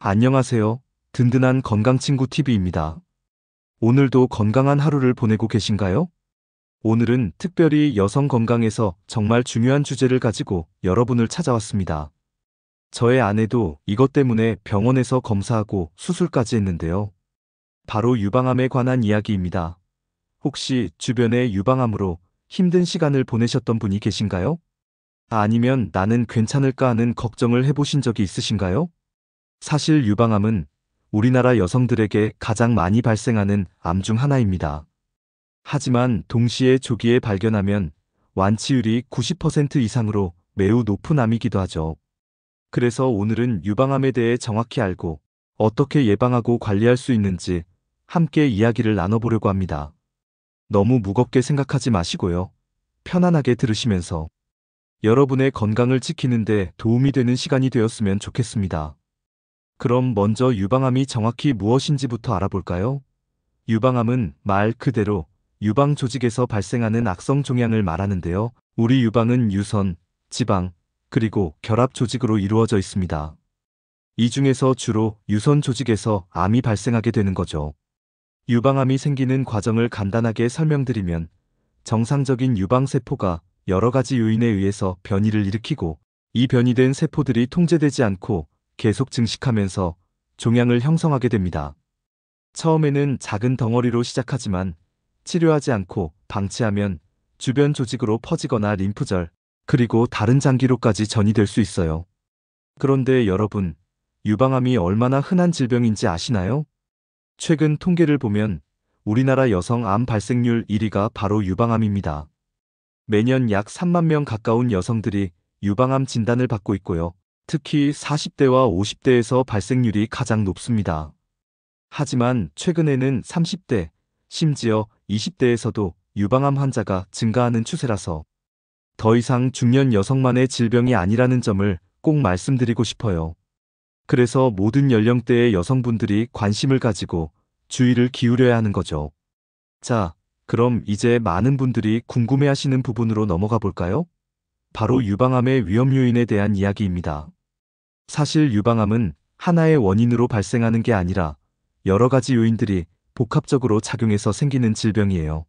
안녕하세요. 든든한 건강친구 TV입니다. 오늘도 건강한 하루를 보내고 계신가요? 오늘은 특별히 여성 건강에서 정말 중요한 주제를 가지고 여러분을 찾아왔습니다. 저의 아내도 이것 때문에 병원에서 검사하고 수술까지 했는데요. 바로 유방암에 관한 이야기입니다. 혹시 주변에 유방암으로 힘든 시간을 보내셨던 분이 계신가요? 아니면 나는 괜찮을까 하는 걱정을 해보신 적이 있으신가요? 사실 유방암은 우리나라 여성들에게 가장 많이 발생하는 암 중 하나입니다. 하지만 동시에 조기에 발견하면 완치율이 90% 이상으로 매우 높은 암이기도 하죠. 그래서 오늘은 유방암에 대해 정확히 알고 어떻게 예방하고 관리할 수 있는지 함께 이야기를 나눠보려고 합니다. 너무 무겁게 생각하지 마시고요. 편안하게 들으시면서 여러분의 건강을 지키는데 도움이 되는 시간이 되었으면 좋겠습니다. 그럼 먼저 유방암이 정확히 무엇인지부터 알아볼까요? 유방암은 말 그대로 유방 조직에서 발생하는 악성 종양을 말하는데요. 우리 유방은 유선, 지방, 그리고 결합 조직으로 이루어져 있습니다. 이 중에서 주로 유선 조직에서 암이 발생하게 되는 거죠. 유방암이 생기는 과정을 간단하게 설명드리면 정상적인 유방세포가 여러 가지 요인에 의해서 변이를 일으키고 이 변이된 세포들이 통제되지 않고 계속 증식하면서 종양을 형성하게 됩니다. 처음에는 작은 덩어리로 시작하지만 치료하지 않고 방치하면 주변 조직으로 퍼지거나 림프절, 그리고 다른 장기로까지 전이될 수 있어요. 그런데 여러분, 유방암이 얼마나 흔한 질병인지 아시나요? 최근 통계를 보면 우리나라 여성 암 발생률 1위가 바로 유방암입니다. 매년 약 3만 명 가까운 여성들이 유방암 진단을 받고 있고요. 특히 40대와 50대에서 발생률이 가장 높습니다. 하지만 최근에는 30대, 심지어 20대에서도 유방암 환자가 증가하는 추세라서 더 이상 중년 여성만의 질병이 아니라는 점을 꼭 말씀드리고 싶어요. 그래서 모든 연령대의 여성분들이 관심을 가지고 주의를 기울여야 하는 거죠. 자, 그럼 이제 많은 분들이 궁금해하시는 부분으로 넘어가 볼까요? 바로 유방암의 위험 요인에 대한 이야기입니다. 사실 유방암은 하나의 원인으로 발생하는 게 아니라 여러 가지 요인들이 복합적으로 작용해서 생기는 질병이에요.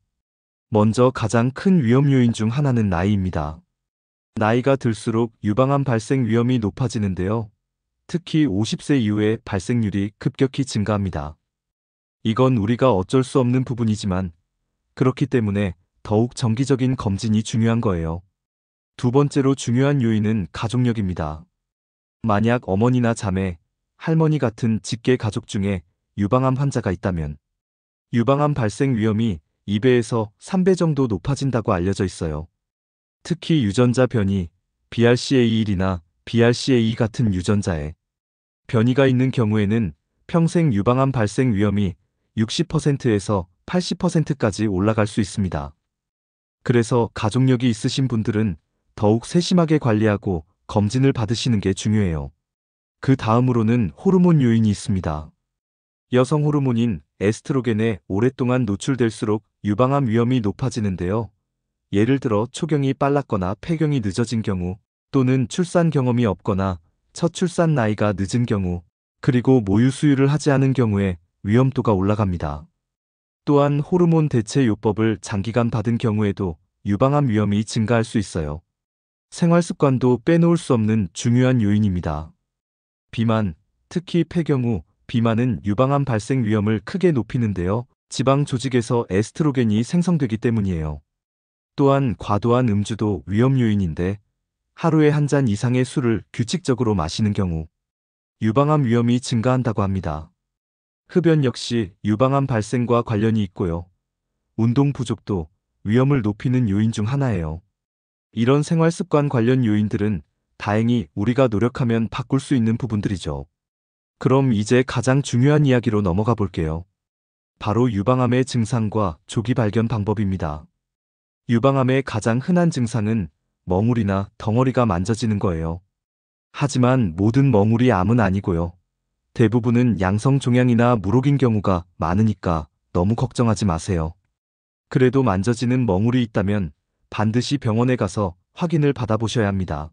먼저 가장 큰 위험 요인 중 하나는 나이입니다. 나이가 들수록 유방암 발생 위험이 높아지는데요. 특히 50세 이후에 발생률이 급격히 증가합니다. 이건 우리가 어쩔 수 없는 부분이지만 그렇기 때문에 더욱 정기적인 검진이 중요한 거예요. 두 번째로 중요한 요인은 가족력입니다. 만약 어머니나 자매, 할머니 같은 직계 가족 중에 유방암 환자가 있다면 유방암 발생 위험이 2배에서 3배 정도 높아진다고 알려져 있어요. 특히 유전자 변이, BRCA1이나 BRCA2 같은 유전자에 변이가 있는 경우에는 평생 유방암 발생 위험이 60%에서 80%까지 올라갈 수 있습니다. 그래서 가족력이 있으신 분들은 더욱 세심하게 관리하고 검진을 받으시는 게 중요해요. 그 다음으로는 호르몬 요인이 있습니다. 여성 호르몬인 에스트로겐에 오랫동안 노출될수록 유방암 위험이 높아지는데요. 예를 들어 초경이 빨랐거나 폐경이 늦어진 경우, 또는 출산 경험이 없거나 첫 출산 나이가 늦은 경우, 그리고 모유 수유를 하지 않은 경우에 위험도가 올라갑니다. 또한 호르몬 대체 요법을 장기간 받은 경우에도 유방암 위험이 증가할 수 있어요. 생활 습관도 빼놓을 수 없는 중요한 요인입니다. 비만, 특히 폐경 후 비만은 유방암 발생 위험을 크게 높이는데요. 지방 조직에서 에스트로겐이 생성되기 때문이에요. 또한 과도한 음주도 위험 요인인데 하루에 한 잔 이상의 술을 규칙적으로 마시는 경우 유방암 위험이 증가한다고 합니다. 흡연 역시 유방암 발생과 관련이 있고요. 운동 부족도 위험을 높이는 요인 중 하나예요. 이런 생활 습관 관련 요인들은 다행히 우리가 노력하면 바꿀 수 있는 부분들이죠. 그럼 이제 가장 중요한 이야기로 넘어가 볼게요. 바로 유방암의 증상과 조기 발견 방법입니다. 유방암의 가장 흔한 증상은 멍울이나 덩어리가 만져지는 거예요. 하지만 모든 멍울이 암은 아니고요. 대부분은 양성 종양이나 물혹인 경우가 많으니까 너무 걱정하지 마세요. 그래도 만져지는 멍울이 있다면 반드시 병원에 가서 확인을 받아보셔야 합니다.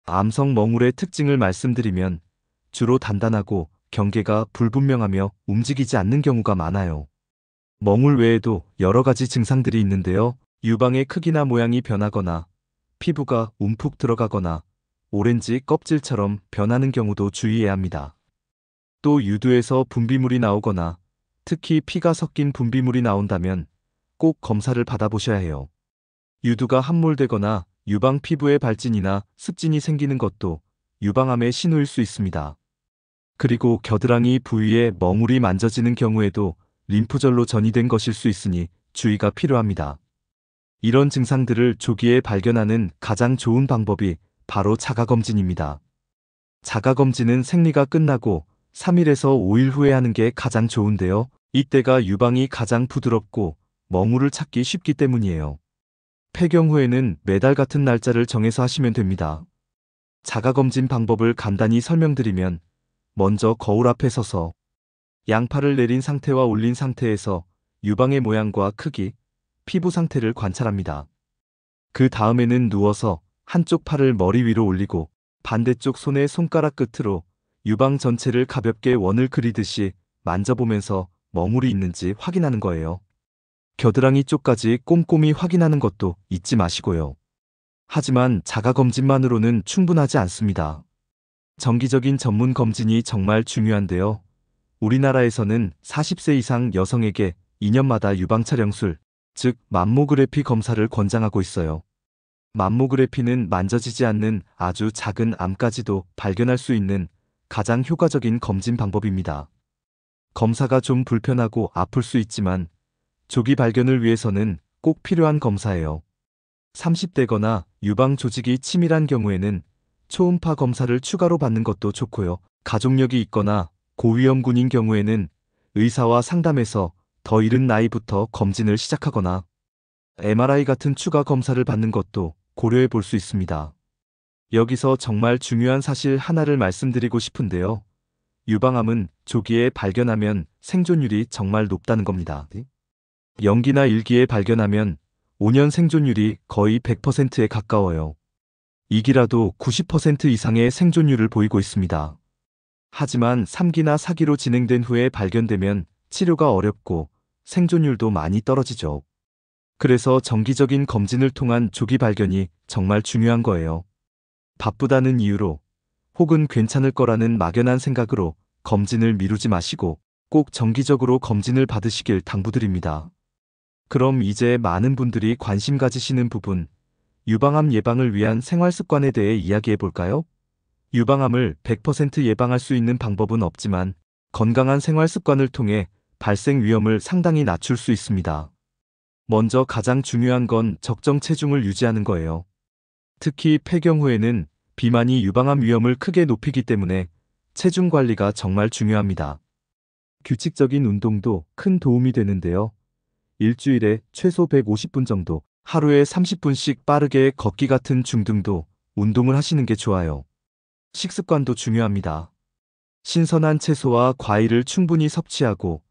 암성 멍울의 특징을 말씀드리면 주로 단단하고 경계가 불분명하며 움직이지 않는 경우가 많아요. 멍울 외에도 여러 가지 증상들이 있는데요. 유방의 크기나 모양이 변하거나 피부가 움푹 들어가거나 오렌지 껍질처럼 변하는 경우도 주의해야 합니다. 또 유두에서 분비물이 나오거나 특히 피가 섞인 분비물이 나온다면 꼭 검사를 받아보셔야 해요. 유두가 함몰되거나 유방 피부에 발진이나 습진이 생기는 것도 유방암의 신호일 수 있습니다. 그리고 겨드랑이 부위에 멍울이 만져지는 경우에도 림프절로 전이된 것일 수 있으니 주의가 필요합니다. 이런 증상들을 조기에 발견하는 가장 좋은 방법이 바로 자가검진입니다. 자가검진은 생리가 끝나고 3일에서 5일 후에 하는 게 가장 좋은데요. 이때가 유방이 가장 부드럽고 멍울을 찾기 쉽기 때문이에요. 폐경 후에는 매달 같은 날짜를 정해서 하시면 됩니다. 자가검진 방법을 간단히 설명드리면 먼저 거울 앞에 서서 양팔을 내린 상태와 올린 상태에서 유방의 모양과 크기, 피부 상태를 관찰합니다. 그 다음에는 누워서 한쪽 팔을 머리 위로 올리고 반대쪽 손의 손가락 끝으로 유방 전체를 가볍게 원을 그리듯이 만져보면서 멍울이 있는지 확인하는 거예요. 겨드랑이 쪽까지 꼼꼼히 확인하는 것도 잊지 마시고요. 하지만 자가검진만으로는 충분하지 않습니다. 정기적인 전문 검진이 정말 중요한데요. 우리나라에서는 40세 이상 여성에게 2년마다 유방 촬영술, 즉 맘모그래피 검사를 권장하고 있어요. 맘모그래피는 만져지지 않는 아주 작은 암까지도 발견할 수 있는 가장 효과적인 검진 방법입니다. 검사가 좀 불편하고 아플 수 있지만 조기 발견을 위해서는 꼭 필요한 검사예요. 30대거나 유방 조직이 치밀한 경우에는 초음파 검사를 추가로 받는 것도 좋고요. 가족력이 있거나 고위험군인 경우에는 의사와 상담해서 더 이른 나이부터 검진을 시작하거나 MRI 같은 추가 검사를 받는 것도 고려해 볼 수 있습니다. 여기서 정말 중요한 사실 하나를 말씀드리고 싶은데요. 유방암은 조기에 발견하면 생존율이 정말 높다는 겁니다. 영기나 일기에 발견하면 5년 생존율이 거의 100%에 가까워요. 2기라도 90% 이상의 생존율을 보이고 있습니다. 하지만 3기나 4기로 진행된 후에 발견되면 치료가 어렵고 생존율도 많이 떨어지죠. 그래서 정기적인 검진을 통한 조기 발견이 정말 중요한 거예요. 바쁘다는 이유로 혹은 괜찮을 거라는 막연한 생각으로 검진을 미루지 마시고 꼭 정기적으로 검진을 받으시길 당부드립니다. 그럼 이제 많은 분들이 관심 가지시는 부분, 유방암 예방을 위한 생활 습관에 대해 이야기해 볼까요? 유방암을 100% 예방할 수 있는 방법은 없지만 건강한 생활 습관을 통해 발생 위험을 상당히 낮출 수 있습니다. 먼저 가장 중요한 건 적정 체중을 유지하는 거예요. 특히 폐경 후에는 비만이 유방암 위험을 크게 높이기 때문에 체중 관리가 정말 중요합니다. 규칙적인 운동도 큰 도움이 되는데요. 일주일에 최소 150분 정도, 하루에 30분씩 빠르게 걷기 같은 중등도 운동을 하시는 게 좋아요. 식습관도 중요합니다. 신선한 채소와 과일을 충분히 섭취하고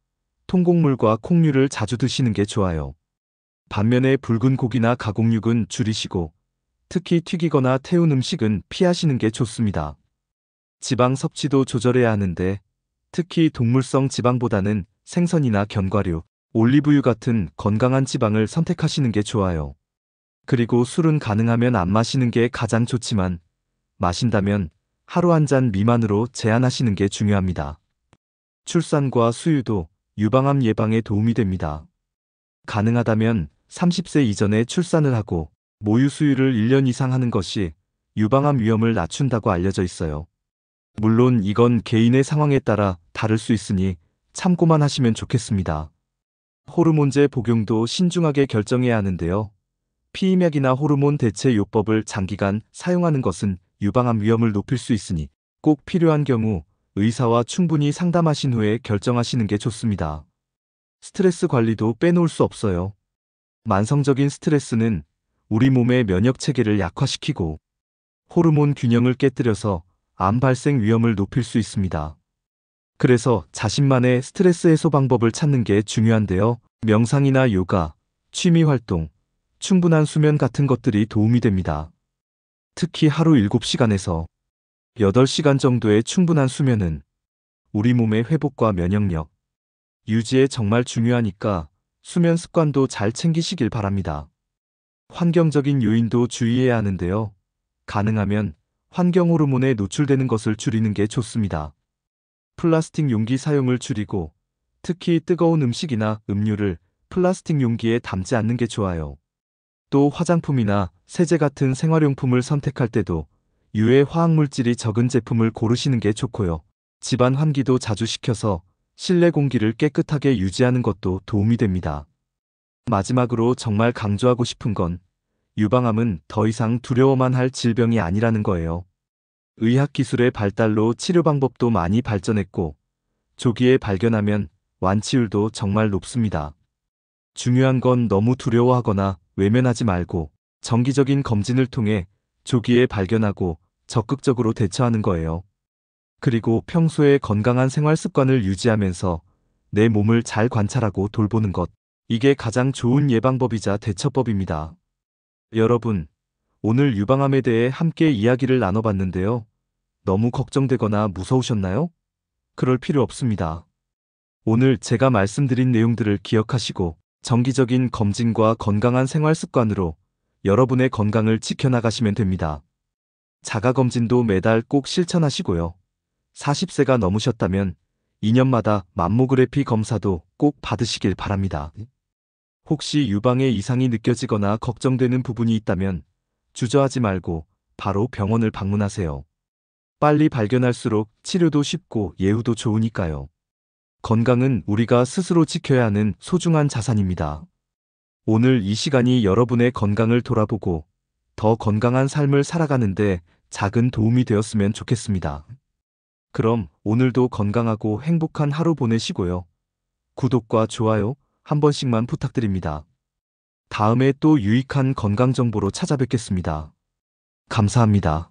통곡물과 콩류를 자주 드시는 게 좋아요. 반면에 붉은 고기나 가공육은 줄이시고 특히 튀기거나 태운 음식은 피하시는 게 좋습니다. 지방 섭취도 조절해야 하는데 특히 동물성 지방보다는 생선이나 견과류, 올리브유 같은 건강한 지방을 선택하시는 게 좋아요. 그리고 술은 가능하면 안 마시는 게 가장 좋지만 마신다면 하루 한 잔 미만으로 제한하시는 게 중요합니다. 출산과 수유도 유방암 예방에 도움이 됩니다. 가능하다면 30세 이전에 출산을 하고 모유 수유를 1년 이상 하는 것이 유방암 위험을 낮춘다고 알려져 있어요. 물론 이건 개인의 상황에 따라 다를 수 있으니 참고만 하시면 좋겠습니다. 호르몬제 복용도 신중하게 결정해야 하는데요. 피임약이나 호르몬 대체 요법을 장기간 사용하는 것은 유방암 위험을 높일 수 있으니 꼭 필요한 경우 의사와 충분히 상담하신 후에 결정하시는 게 좋습니다. 스트레스 관리도 빼놓을 수 없어요. 만성적인 스트레스는 우리 몸의 면역 체계를 약화시키고 호르몬 균형을 깨뜨려서 암 발생 위험을 높일 수 있습니다. 그래서 자신만의 스트레스 해소 방법을 찾는 게 중요한데요. 명상이나 요가, 취미 활동, 충분한 수면 같은 것들이 도움이 됩니다. 특히 하루 7시간에서 8시간 정도의 충분한 수면은 우리 몸의 회복과 면역력 유지에 정말 중요하니까 수면 습관도 잘 챙기시길 바랍니다. 환경적인 요인도 주의해야 하는데요. 가능하면 환경 호르몬에 노출되는 것을 줄이는 게 좋습니다. 플라스틱 용기 사용을 줄이고 특히 뜨거운 음식이나 음료를 플라스틱 용기에 담지 않는 게 좋아요. 또 화장품이나 세제 같은 생활용품을 선택할 때도 유해 화학물질이 적은 제품을 고르시는 게 좋고요. 집안 환기도 자주 시켜서 실내 공기를 깨끗하게 유지하는 것도 도움이 됩니다. 마지막으로 정말 강조하고 싶은 건 유방암은 더 이상 두려워만 할 질병이 아니라는 거예요. 의학기술의 발달로 치료 방법도 많이 발전했고 조기에 발견하면 완치율도 정말 높습니다. 중요한 건 너무 두려워하거나 외면하지 말고 정기적인 검진을 통해 조기에 발견하고 적극적으로 대처하는 거예요. 그리고 평소에 건강한 생활 습관을 유지하면서 내 몸을 잘 관찰하고 돌보는 것. 이게 가장 좋은 예방법이자 대처법입니다. 여러분, 오늘 유방암에 대해 함께 이야기를 나눠봤는데요. 너무 걱정되거나 무서우셨나요? 그럴 필요 없습니다. 오늘 제가 말씀드린 내용들을 기억하시고 정기적인 검진과 건강한 생활 습관으로 여러분의 건강을 지켜나가시면 됩니다. 자가검진도 매달 꼭 실천하시고요. 40세가 넘으셨다면 2년마다 맘모그래피 검사도 꼭 받으시길 바랍니다. 혹시 유방에 이상이 느껴지거나 걱정되는 부분이 있다면 주저하지 말고 바로 병원을 방문하세요. 빨리 발견할수록 치료도 쉽고 예후도 좋으니까요. 건강은 우리가 스스로 지켜야 하는 소중한 자산입니다. 오늘 이 시간이 여러분의 건강을 돌아보고 더 건강한 삶을 살아가는데 작은 도움이 되었으면 좋겠습니다. 그럼 오늘도 건강하고 행복한 하루 보내시고요. 구독과 좋아요 한 번씩만 부탁드립니다. 다음에 또 유익한 건강 정보로 찾아뵙겠습니다. 감사합니다.